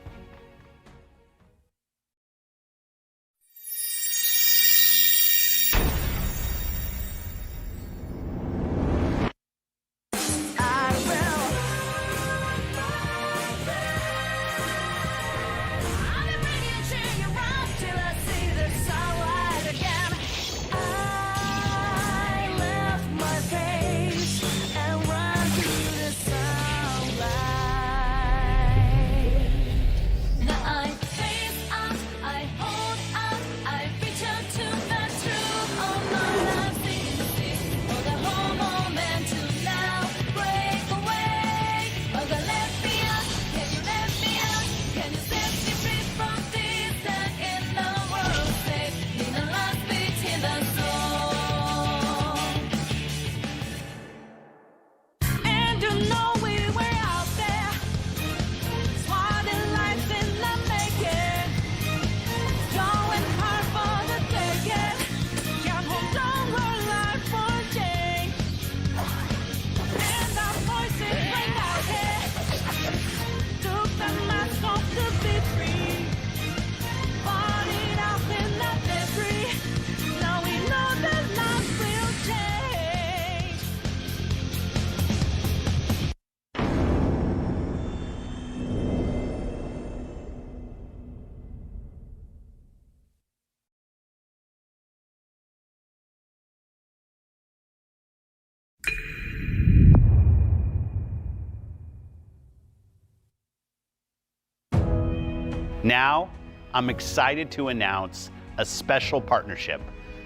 Now, I'm excited to announce a special partnership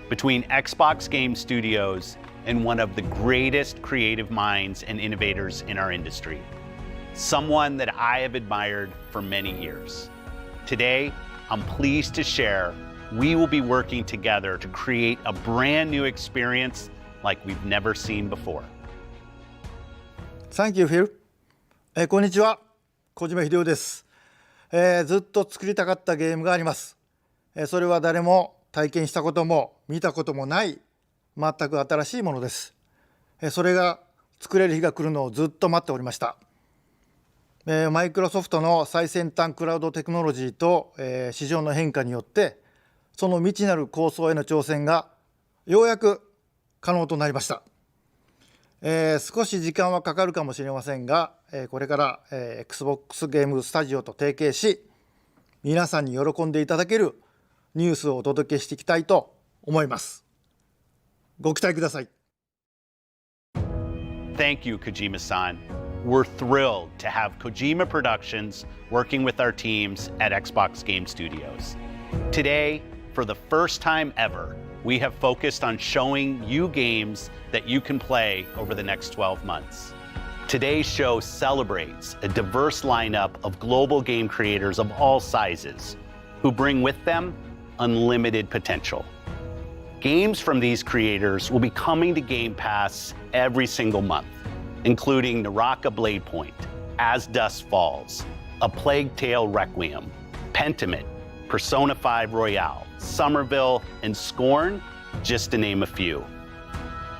between Xbox Game Studios and one of the greatest creative minds and innovators in our industry, someone that I have admired for many years. Today, I'm pleased to share we will be working together to create a brand new experience like we've never seen before. Thank you, Phil. こんにちは、小島秀夫です。ずっと作りたかったゲームがあります。それは誰も体験したことも見たこともない全く新しいものです。それが作れる日が来るのをずっと待っておりました。マイクロソフトの最先端クラウドテクノロジーと市場の変化によってその未知なる構想への挑戦がようやく可能となりました。少し時間はかかるかもしれませんが、これから、XBOX ゲームスタジオと提携し、皆さんに喜んでいただけるニュースをお届けしていきたいと思います。ご期待ください。Thank you, Kojima-san. We're thrilled to have Kojima Productions working with our teams at Xbox Game Studios. Today, for the first time ever, we have focused on showing you games that you can play over the next 12 months. Today's show celebrates a diverse lineup of global game creators of all sizes who bring with them unlimited potential. Games from these creators will be coming to Game Pass every single month, including Naraka Blade Point, As Dusk Falls, A Plague Tale Requiem, Pentiment, Persona 5 Royale, Somerville, and Scorn, just to name a few.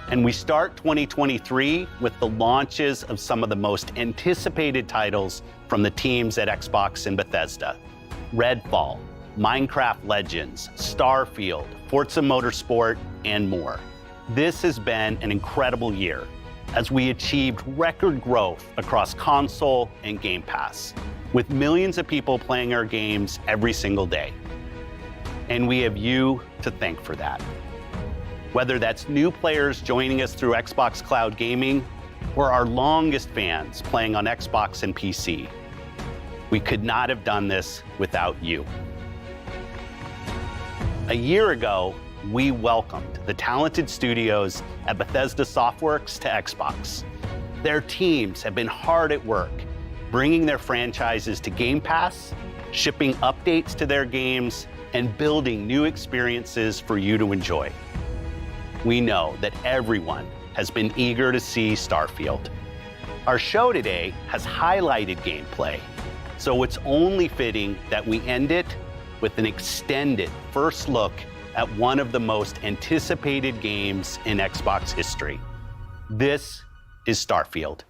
And we start 2023 with the launches of some of the most anticipated titles from the teams at Xbox and Bethesda: Redfall, Minecraft Legends, Starfield, Forza Motorsport, and more. This has been an incredible year as we achieved record growth across console and Game Pass, with millions of people playing our games every single day. And we have you to thank for that. Whether that's new players joining us through Xbox Cloud Gaming or our longest fans playing on Xbox and PC. We could not have done this without you. A year ago, we welcomed the talented studios at Bethesda Softworks to Xbox. Their teams have been hard at work, bringing their franchises to Game Pass, shipping updates to their games, and building new experiences for you to enjoy. We know that everyone has been eager to see Starfield. Our show today has highlighted gameplay, so it's only fitting that we end it with an extended first look at one of the most anticipated games in Xbox history. This is Starfield.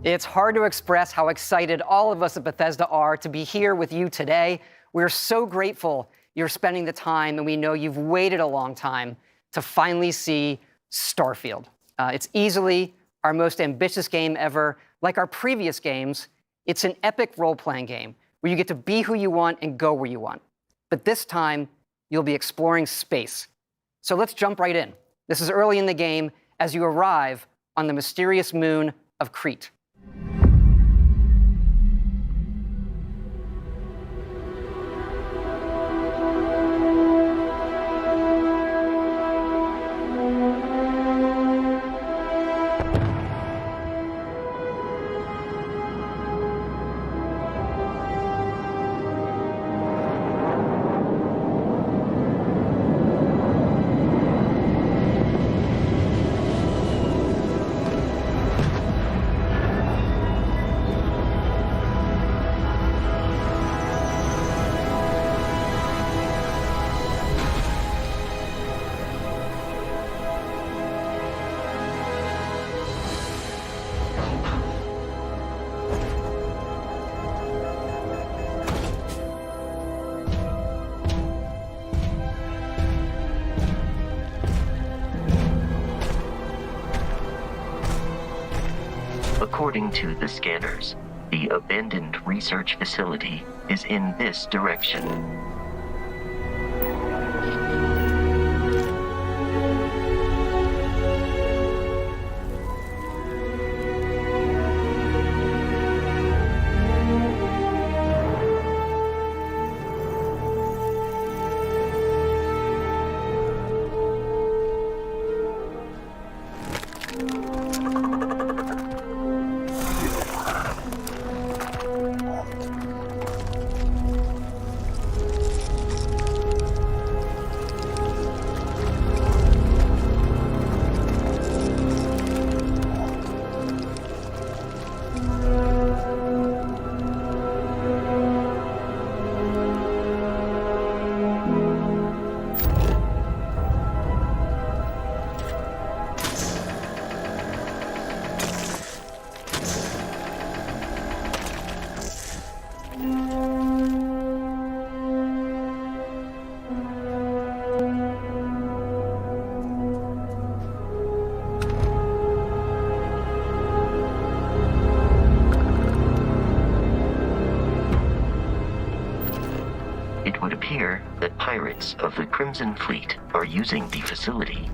It's hard to express how excited all of us at Bethesda are to be here with you today. We're so grateful you're spending the time, and we know you've waited a long time to finally see Starfield. It's easily our most ambitious game ever. Like our previous games, it's an epic role-playing game where you get to be who you want and go where you want. But this time, you'll be exploring space. So let's jump right in. This is early in the game as you arrive on the mysterious moon of Crete. According to the scanners, the abandoned research facility is in this direction. It would appear that pirates of the Crimson Fleet are using the facility.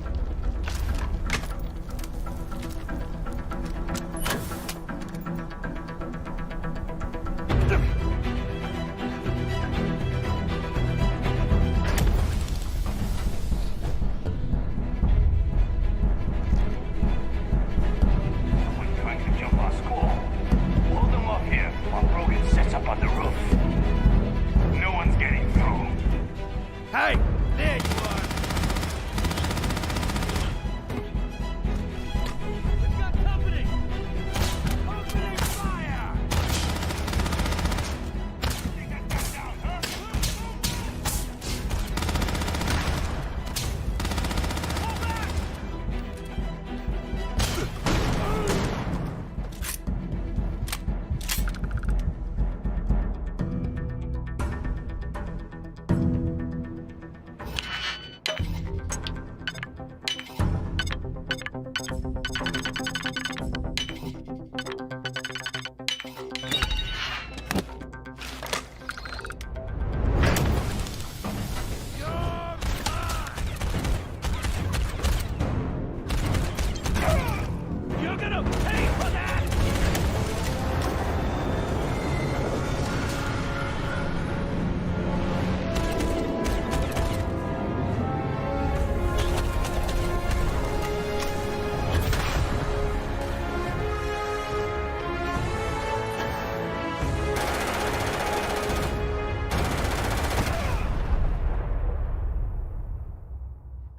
gonna pay for that!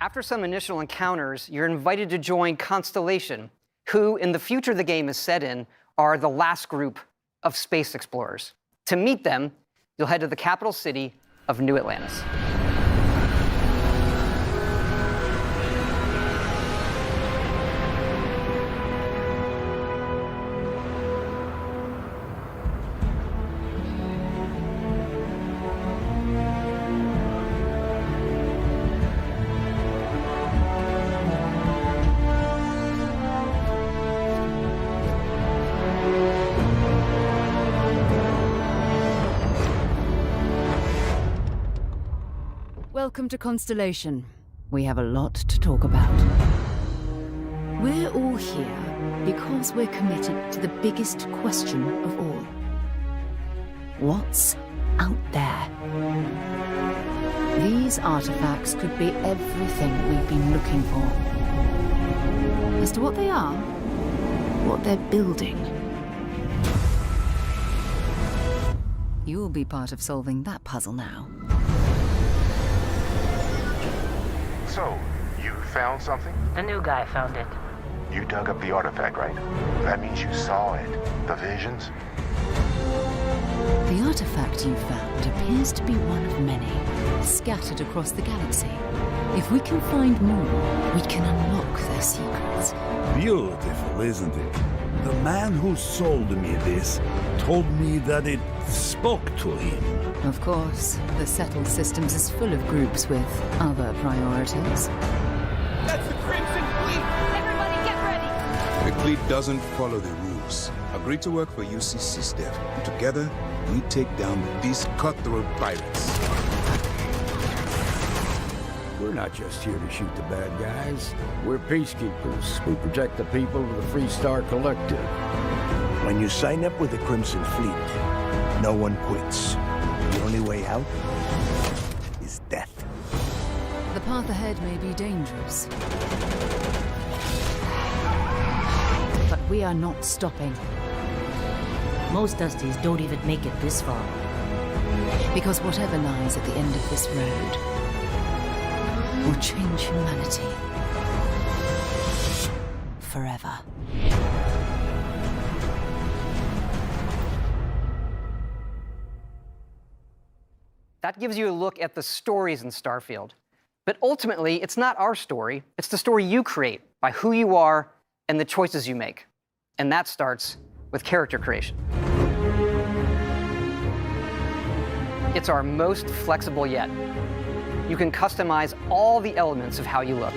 After some initial encounters, you're invited to join Constellation, who, in the future the game is set in, are the last group of space explorers. To meet them, you'll head to the capital city of New Atlantis. Welcome to Constellation. We have a lot to talk about. We're all here because we're committed to the biggest question of all. What's out there? These artifacts could be everything we've been looking for. As to what they are, what they're building, you'll be part of solving that puzzle now. So, you found something? The new guy found it. You dug up the artifact, right? That means you saw it. The visions? The artifact you found appears to be one of many, scattered across the galaxy. If we can find more, we can unlock their secrets. Beautiful, isn't it? The man who sold me this told me that it spoke to him. Of course, the settled systems is full of groups with other priorities. That's the Crimson Fleet! Everybody get ready! The fleet doesn't follow the rules. Agree to work for UCC staff. Together, we take down these cutthroat pirates. We're not just here to shoot the bad guys. We're peacekeepers. We protect the people of the Free Star Collective. When you sign up with the Crimson Fleet, no one quits. The only way out is death. The path ahead may be dangerous, but we are not stopping. Most Dusties don't even make it this far. Because whatever lies at the end of this road will change humanity forever. That gives you a look at the stories in Starfield. But ultimately, it's not our story, it's the story you create by who you are and the choices you make. And that starts with character creation. It's our most flexible yet. You can customize all the elements of how you look.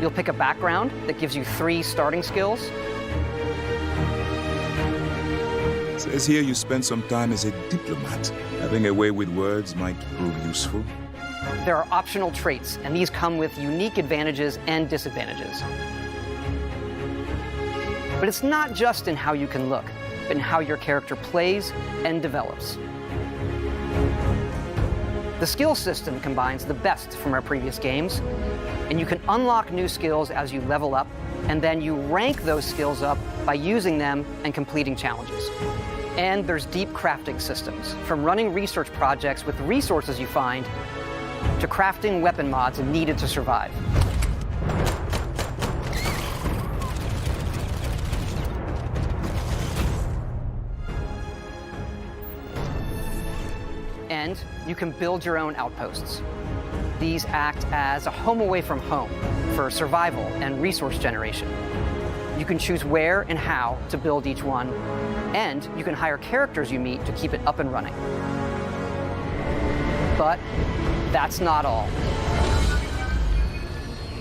You'll pick a background that gives you 3 starting skills. Says here you spent some time as a diplomat. Having a way with words might prove useful. There are optional traits, and these come with unique advantages and disadvantages. But it's not just in how you can look, but in how your character plays and develops. The skill system combines the best from our previous games, and you can unlock new skills as you level up, and then you rank those skills up by using them and completing challenges. And there's deep crafting systems, from running research projects with resources you find, to crafting weapon mods needed to survive. And you can build your own outposts. These act as a home away from home for survival and resource generation. You can choose where and how to build each one, and you can hire characters you meet to keep it up and running. But that's not all.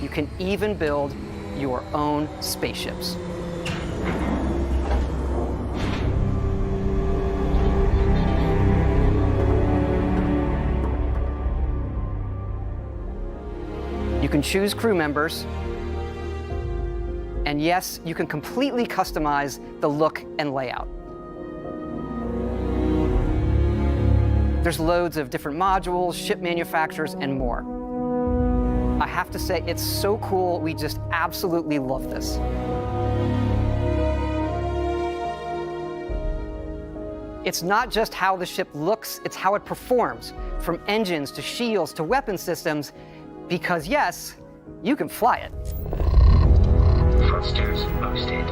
You can even build your own spaceships. You can choose crew members. And yes, you can completely customize the look and layout. There's loads of different modules, ship manufacturers, and more. I have to say, it's so cool. We just absolutely love this. It's not just how the ship looks, it's how it performs, from engines to shields to weapon systems, because yes, you can fly it. Thrusters boosted.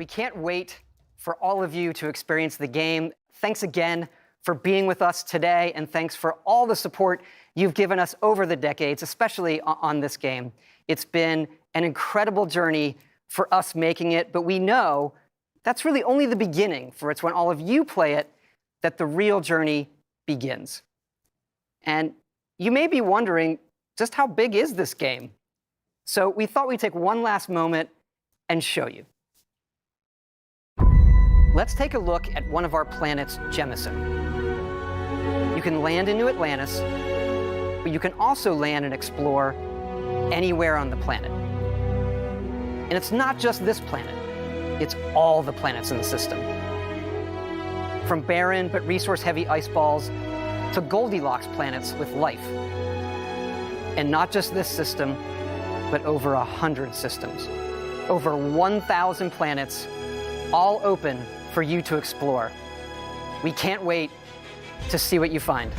We can't wait for all of you to experience the game. Thanks again for being with us today, and thanks for all the support you've given us over the decades, especially on this game. It's been an incredible journey for us making it, but we know that's really only the beginning, for it's when all of you play it that the real journey begins. And you may be wondering, just how big is this game? So we thought we'd take one last moment and show you. Let's take a look at one of our planets, Jemison. You can land in New Atlantis, but you can also land and explore anywhere on the planet. And it's not just this planet, it's all the planets in the system. From barren but resource-heavy ice balls to Goldilocks planets with life. And not just this system, but over 100 systems. Over 1,000 planets, all open for you to explore. We can't wait to see what you find.